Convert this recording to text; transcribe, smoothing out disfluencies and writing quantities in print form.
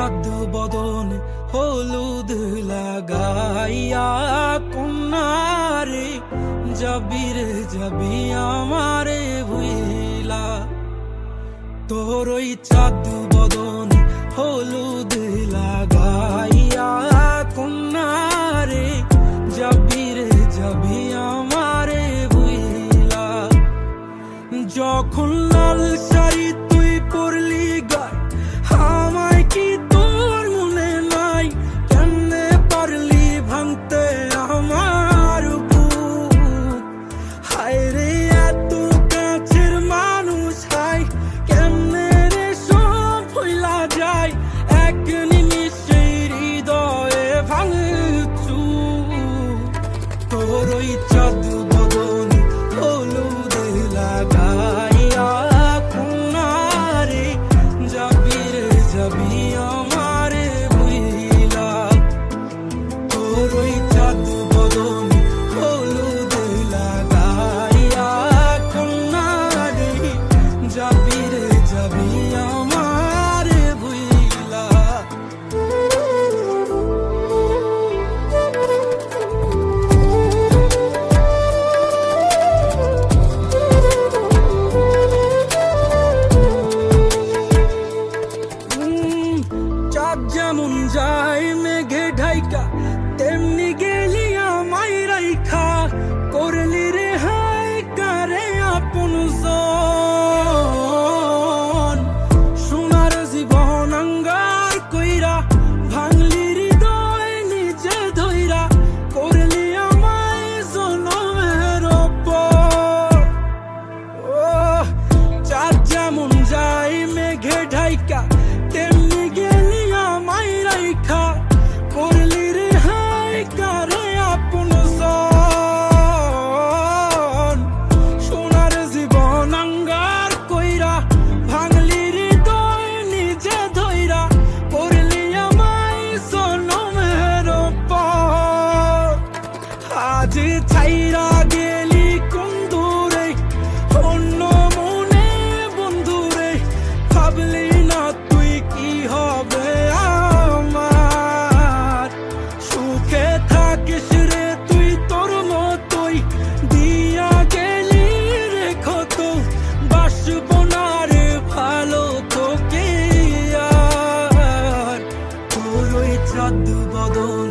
চাঁদ বদন হলুদ লাগাইয়া কন্যারে যাবি রে যাবি আমারে ভুইলা। তোর ওই চাঁদ বদন হলুদ লাগাইয়া কন্যারে যাবি রে যাবি আমারে ভুইলা। যখন লাল শাড়ি তুই পরলি গায় আমায় কি তোর মনে নাই? কেমনে পারলি ভাঙতে আমার বুক? হায় রে এত কাছের মানুষ, হায় কেমনে রে সব ভুইলা যায় এক নিমিষে হৃদয়ে ভাঙচু। তোর ওই চাঁদ বদন হলুদ লাগাইয়া কন্যারে যাবি রে যাবি আমারে ভুইলা। তোর ওই চাঁদ বদন হলুদ লাগাইয়া কন্যারে যাবি রে যাবি আমারে ভুইলা। চাঁদ যেমন যায় মেঘে ঢাইকা তেমনি গেলি আমায় রাইখা। করলি রে হায় কারে আপন জন, সোনার জীবন আঙ্গার কইরা ভাঙলি হৃদয় নিজে ধইরা। করলি আমায় জনমের ওপর। ও চাঁদ যেমন যায় মেঘে ঢাইকা তেমনি গেলি আমায় রাইখা। করলি রে হায় কারে আপন জন, সোনার জীবন আঙ্গার কইরা ভাঙলি হৃদয় নিজে ধইরা। করলি আমায় জনমের ওপর। আজ ছাইরা গেলি কোন দূরে অন্য মনে বন্ধুরে। ভাবলি না তুই কি হবে আমার? সুখে থাকিস রে তুই তোর মতোই দিয়া গেলি রে ক্ষত। বাসব না রে ভালো তোকে আর। তোর ওই চাঁদ বদন